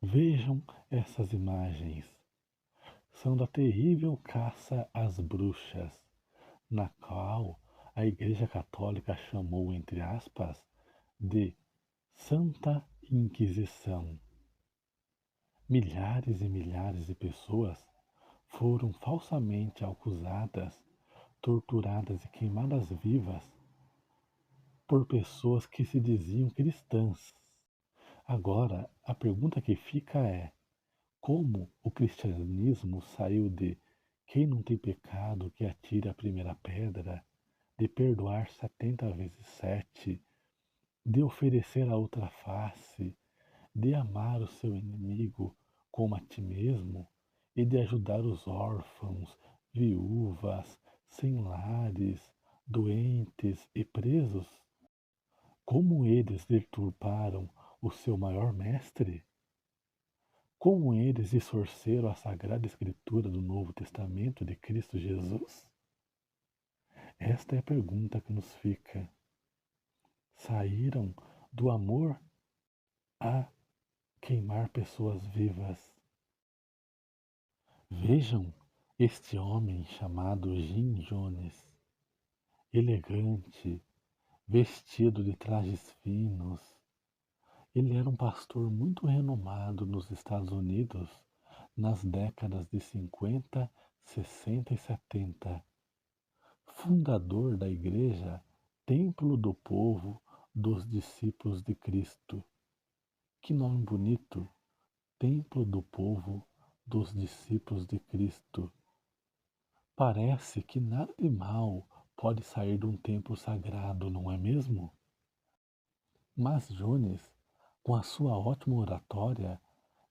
Vejam essas imagens. São da terrível caça às bruxas, na qual a Igreja Católica chamou, entre aspas, de Santa Inquisição. Milhares e milhares de pessoas foram falsamente acusadas, torturadas e queimadas vivas por pessoas que se diziam cristãs. Agora, a pergunta que fica é: como o cristianismo saiu de quem não tem pecado que atire a primeira pedra, de perdoar 70 vezes 7, de oferecer a outra face, de amar o seu inimigo como a ti mesmo e de ajudar os órfãos, viúvas, sem lares, doentes e presos? Como eles deturparam o seu maior mestre? Como eles distorceram a Sagrada Escritura do Novo Testamento de Cristo Jesus? Esta é a pergunta que nos fica. Saíram do amor a queimar pessoas vivas. Vejam este homem chamado Jim Jones, elegante, vestido de trajes finos. Ele era um pastor muito renomado nos Estados Unidos nas décadas de 50, 60 e 70. Fundador da igreja Templo do Povo dos Discípulos de Cristo. Que nome bonito! Templo do Povo dos Discípulos de Cristo. Parece que nada de mal pode sair de um templo sagrado, não é mesmo? Mas Jones, com a sua ótima oratória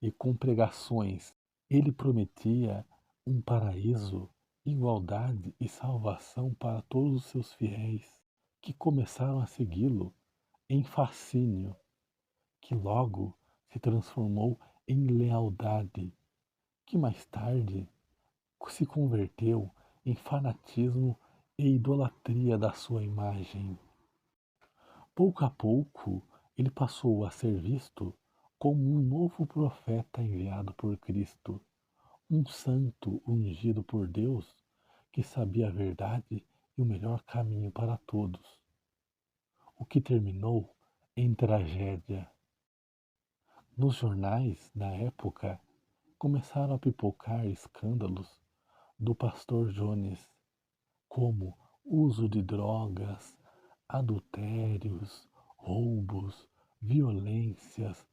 e com pregações, ele prometia um paraíso, igualdade e salvação para todos os seus fiéis, que começaram a segui-lo em fascínio, que logo se transformou em lealdade, que mais tarde se converteu em fanatismo e idolatria da sua imagem. Pouco a pouco, ele passou a ser visto como um novo profeta enviado por Cristo, um santo ungido por Deus que sabia a verdade e o melhor caminho para todos, o que terminou em tragédia. Nos jornais da época começaram a pipocar escândalos do pastor Jones, como uso de drogas, adultérios, roubos, violências,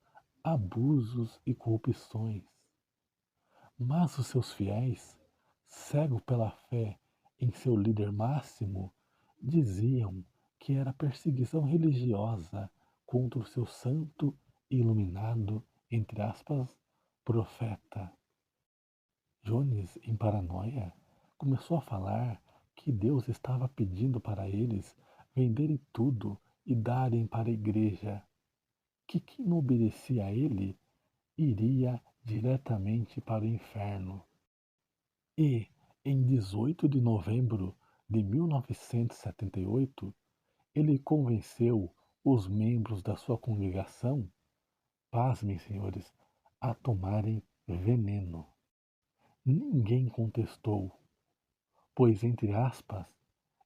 abusos e corrupções. Mas os seus fiéis, cegos pela fé em seu líder máximo, diziam que era perseguição religiosa contra o seu santo e iluminado, entre aspas, profeta. Jones, em paranoia, começou a falar que Deus estava pedindo para eles venderem tudo e darem para a igreja, que quem não obedecia a ele iria diretamente para o inferno. E, em 18 de novembro de 1978, ele convenceu os membros da sua congregação, pasmem senhores, a tomarem veneno. Ninguém contestou, pois, entre aspas,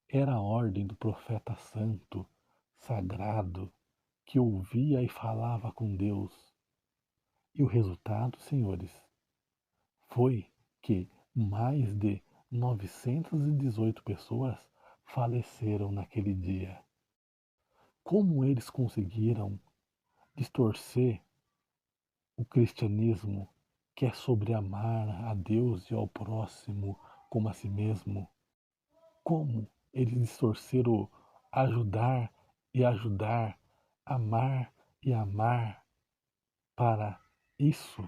era a ordem do profeta santo, sagrado, que ouvia e falava com Deus. E o resultado, senhores, foi que mais de 918 pessoas faleceram naquele dia. Como eles conseguiram distorcer o cristianismo, que é sobre amar a Deus e ao próximo como a si mesmo? Como eles distorceram ajudar e ajudar, amar e amar para isso?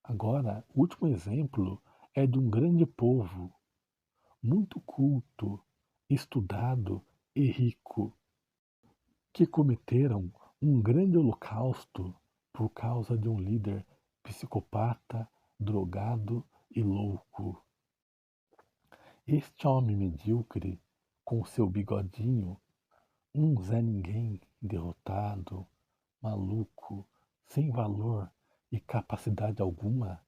Agora, o último exemplo é de um grande povo, muito culto, estudado e rico, que cometeram um grande holocausto por causa de um líder psicopata, drogado e louco. Este homem medíocre, com seu bigodinho, um Zé Ninguém derrotado, maluco, sem valor e capacidade alguma,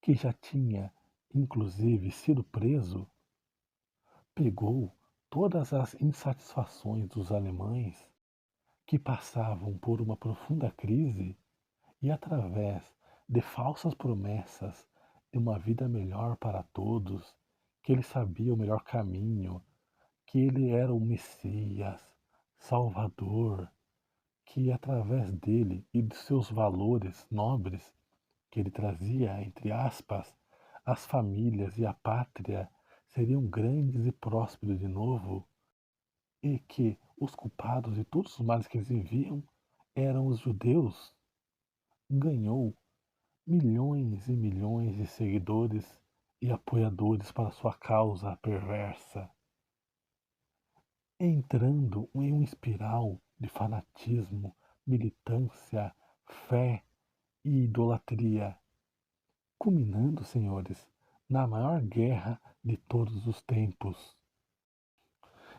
que já tinha, inclusive, sido preso, pegou todas as insatisfações dos alemães que passavam por uma profunda crise e, através de falsas promessas de uma vida melhor para todos, que ele sabia o melhor caminho, que ele era o Messias, Salvador, que através dele e de seus valores nobres que ele trazia, entre aspas, as famílias e a pátria seriam grandes e prósperos de novo, e que os culpados de todos os males que eles viviam eram os judeus, ganhou milhões e milhões de seguidores e apoiadores para sua causa perversa, entrando em uma espiral de fanatismo, militância, fé e idolatria, culminando, senhores, na maior guerra de todos os tempos.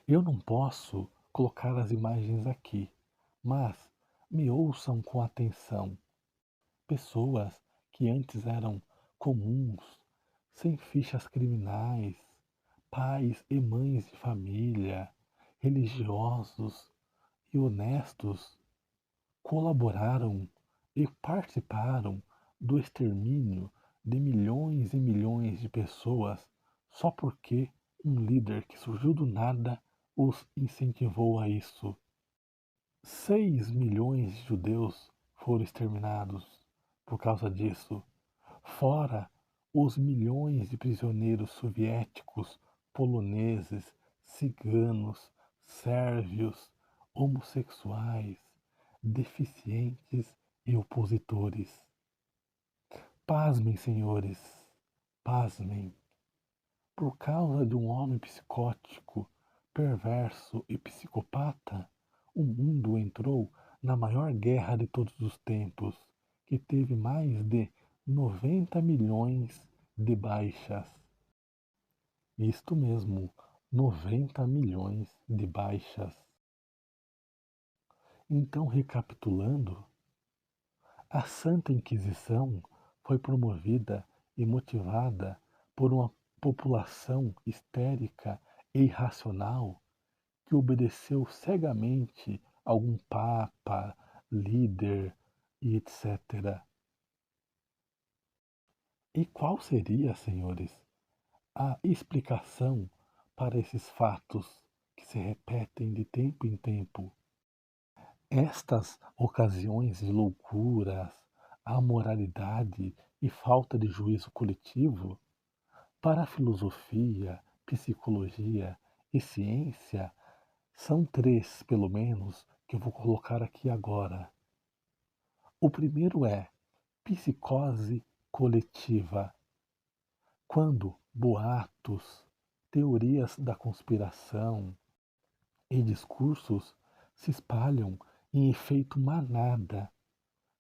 Eu não posso colocar as imagens aqui, mas me ouçam com atenção. Pessoas que antes eram comuns, sem fichas criminais, pais e mães de família, religiosos e honestos, colaboraram e participaram do extermínio de milhões e milhões de pessoas só porque um líder que surgiu do nada os incentivou a isso. 6 milhões de judeus foram exterminados por causa disso, fora os milhões de prisioneiros soviéticos, poloneses, ciganos, sérvios, homossexuais, deficientes e opositores. Pasmem, senhores, pasmem. Por causa de um homem psicótico, perverso e psicopata, o mundo entrou na maior guerra de todos os tempos, que teve mais de 90 milhões de baixas. Isto mesmo, 90 milhões de baixas. Então, recapitulando, a Santa Inquisição foi promovida e motivada por uma população histérica e irracional que obedeceu cegamente a algum papa, líder e etc. E qual seria, senhores, a explicação para esses fatos que se repetem de tempo em tempo? Estas ocasiões de loucuras, amoralidade e falta de juízo coletivo, para a filosofia, psicologia e ciência, são três, pelo menos, que eu vou colocar aqui agora. O primeiro é psicose coletiva, quando boatos, teorias da conspiração e discursos se espalham em efeito manada,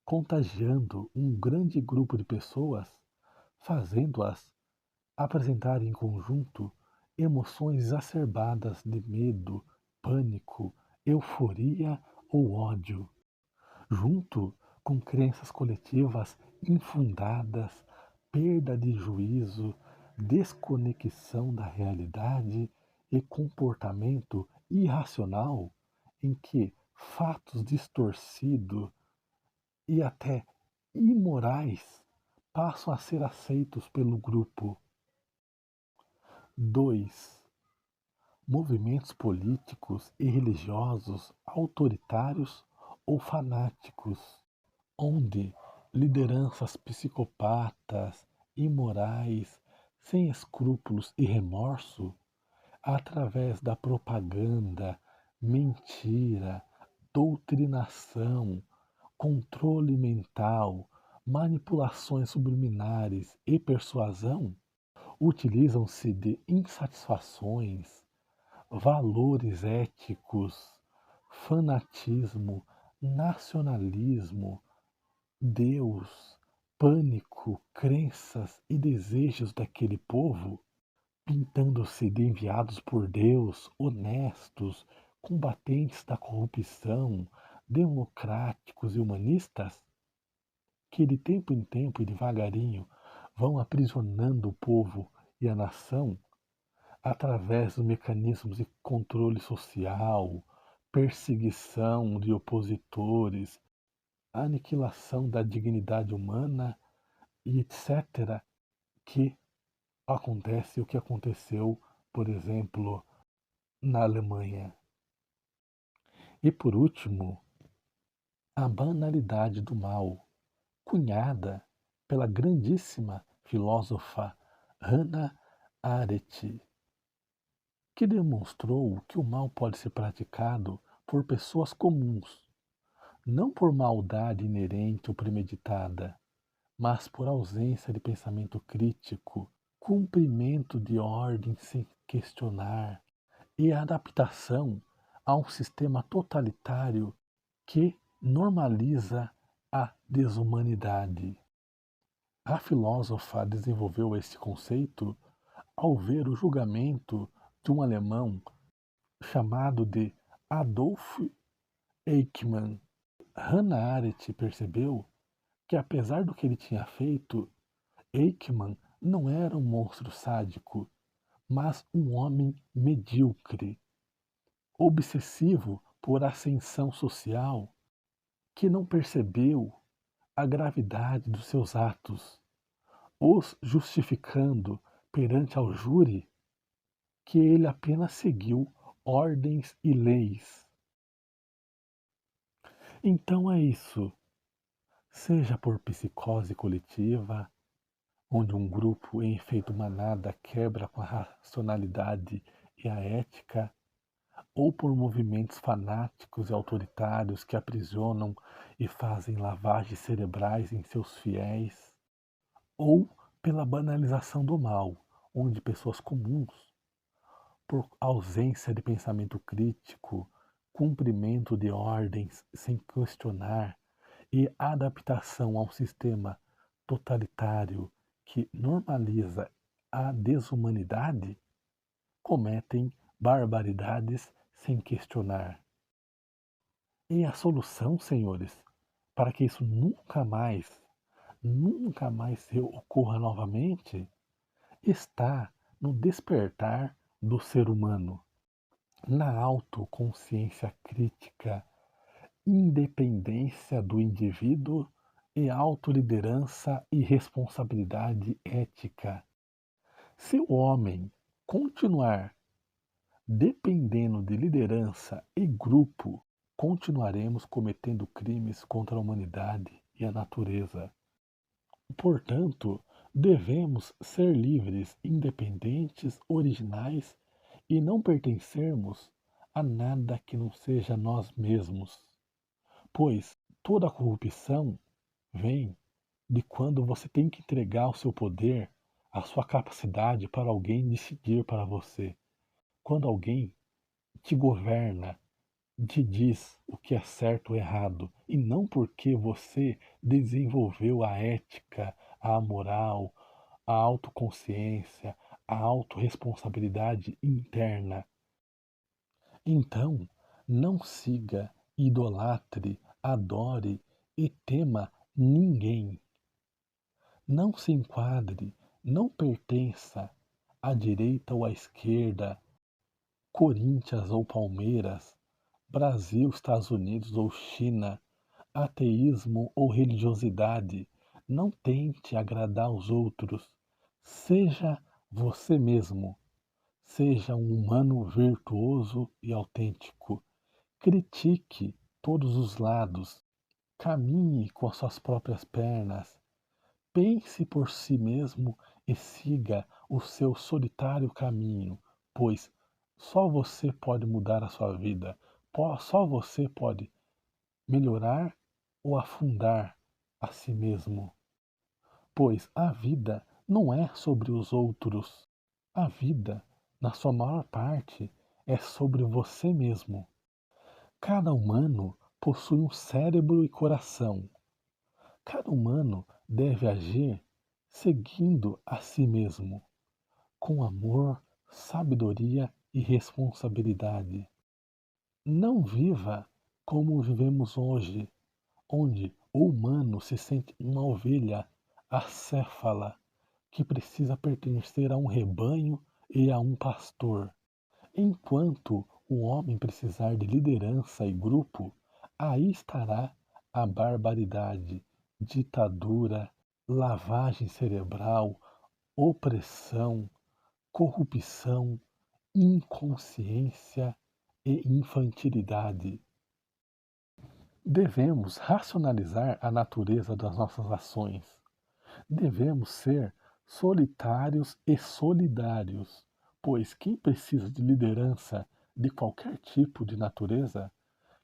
contagiando um grande grupo de pessoas, fazendo-as apresentar em conjunto emoções exacerbadas de medo, pânico, euforia ou ódio, junto com crenças coletivas infundadas, perda de juízo, desconexão da realidade e comportamento irracional em que fatos distorcidos e até imorais passam a ser aceitos pelo grupo. 2. Movimentos políticos e religiosos autoritários ou fanáticos, onde lideranças psicopatas, imorais, sem escrúpulos e remorso, através da propaganda, mentira, doutrinação, controle mental, manipulações subliminares e persuasão, utilizam-se de insatisfações, valores éticos, fanatismo, nacionalismo, Deus, pânico, crenças e desejos daquele povo, pintando-se de enviados por Deus, honestos, combatentes da corrupção, democráticos e humanistas, que de tempo em tempo e devagarinho vão aprisionando o povo e a nação através dos mecanismos de controle social, perseguição de opositores, aniquilação da dignidade humana e etc., que acontece o que aconteceu, por exemplo, na Alemanha. E por último, a banalidade do mal, cunhada pela grandíssima filósofa Hannah Arendt, que demonstrou que o mal pode ser praticado por pessoas comuns, não por maldade inerente ou premeditada, mas por ausência de pensamento crítico, cumprimento de ordem sem questionar e adaptação a um sistema totalitário que normaliza a desumanidade. A filósofa desenvolveu esse conceito ao ver o julgamento de um alemão chamado de Adolf Eichmann. Hannah Arendt percebeu que, apesar do que ele tinha feito, Eichmann não era um monstro sádico, mas um homem medíocre, obsessivo por ascensão social, que não percebeu a gravidade dos seus atos, os justificando perante ao júri que ele apenas seguiu ordens e leis. Então é isso. Seja por psicose coletiva, onde um grupo em efeito manada quebra com a racionalidade e a ética, ou por movimentos fanáticos e autoritários que aprisionam e fazem lavagens cerebrais em seus fiéis, ou pela banalização do mal, onde pessoas comuns, por ausência de pensamento crítico, cumprimento de ordens sem questionar e adaptação a um sistema totalitário que normaliza a desumanidade, cometem barbaridades sem questionar. E a solução, senhores, para que isso nunca mais ocorra novamente, está no despertar do ser humano, na autoconsciência crítica, independência do indivíduo e autoliderança e responsabilidade ética. Se o homem continuar dependendo de liderança e grupo, continuaremos cometendo crimes contra a humanidade e a natureza. Portanto, devemos ser livres, independentes, originais e não pertencermos a nada que não seja nós mesmos, pois toda a corrupção vem de quando você tem que entregar o seu poder, a sua capacidade para alguém decidir para você. Quando alguém te governa, te diz o que é certo ou errado, e não porque você desenvolveu a ética, a moral, a autoconsciência, a autorresponsabilidade interna. Então, não siga, idolatre, adore e tema ninguém. Não se enquadre, não pertença à direita ou à esquerda, Corinthians ou Palmeiras, Brasil, Estados Unidos ou China, ateísmo ou religiosidade. Não tente agradar os outros. Seja você mesmo. Seja um humano virtuoso e autêntico. Critique todos os lados. Caminhe com as suas próprias pernas. Pense por si mesmo e siga o seu solitário caminho, pois só você pode mudar a sua vida. Só você pode melhorar ou afundar a si mesmo. Pois a vida não é sobre os outros. A vida, na sua maior parte, é sobre você mesmo. Cada humano possui um cérebro e coração. Cada humano deve agir seguindo a si mesmo, com amor, sabedoria e responsabilidade. Não viva como vivemos hoje, onde O humano se sente uma ovelha acéfala que precisa pertencer a um rebanho e a um pastor. Enquanto o homem precisar de liderança e grupo, aí estará a barbaridade, ditadura, lavagem cerebral, opressão, corrupção, inconsciência e infantilidade. Devemos racionalizar a natureza das nossas ações. Devemos ser solitários e solidários, pois quem precisa de liderança de qualquer tipo de natureza,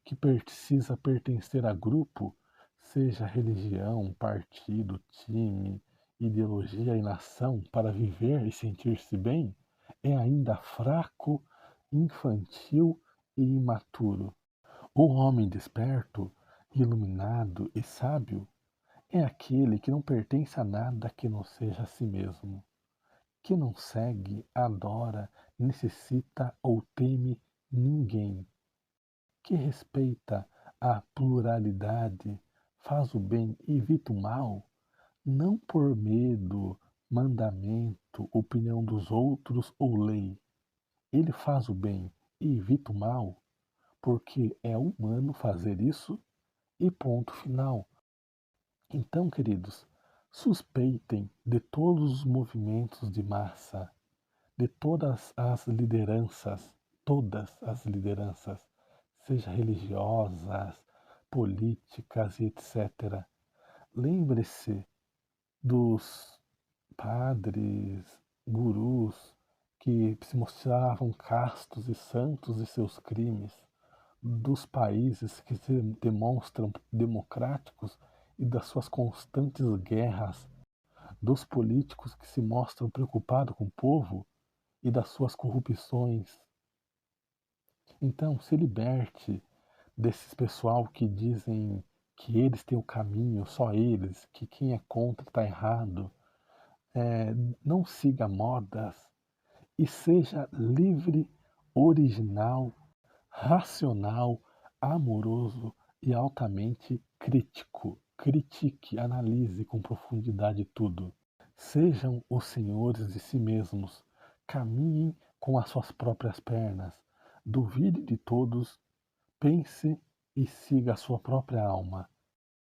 que precisa pertencer a grupo, seja religião, partido, time, ideologia e nação, para viver e sentir-se bem, é ainda fraco, infantil e imaturo. O homem desperto, iluminado e sábio é aquele que não pertence a nada que não seja a si mesmo, que não segue, adora, necessita ou teme ninguém, que respeita a pluralidade, faz o bem e evita o mal, não por medo, mandamento, opinião dos outros ou lei. Ele faz o bem e evita o mal porque é humano fazer isso e ponto final. Então, queridos, suspeitem de todos os movimentos de massa, de todas as lideranças, seja religiosas, políticas e etc. Lembre-se dos padres, gurus que se mostravam castos e santos de seus crimes, dos países que se demonstram democráticos e das suas constantes guerras, dos políticos que se mostram preocupados com o povo e das suas corrupções. Então, se liberte desses pessoal que dizem que eles têm o caminho, só eles, que quem é contra está errado. Não siga modas e seja livre, original, racional, amoroso e altamente crítico. Critique, analise com profundidade tudo. Sejam os senhores de si mesmos. Caminhem com as suas próprias pernas. Duvide de todos, pense e siga a sua própria alma.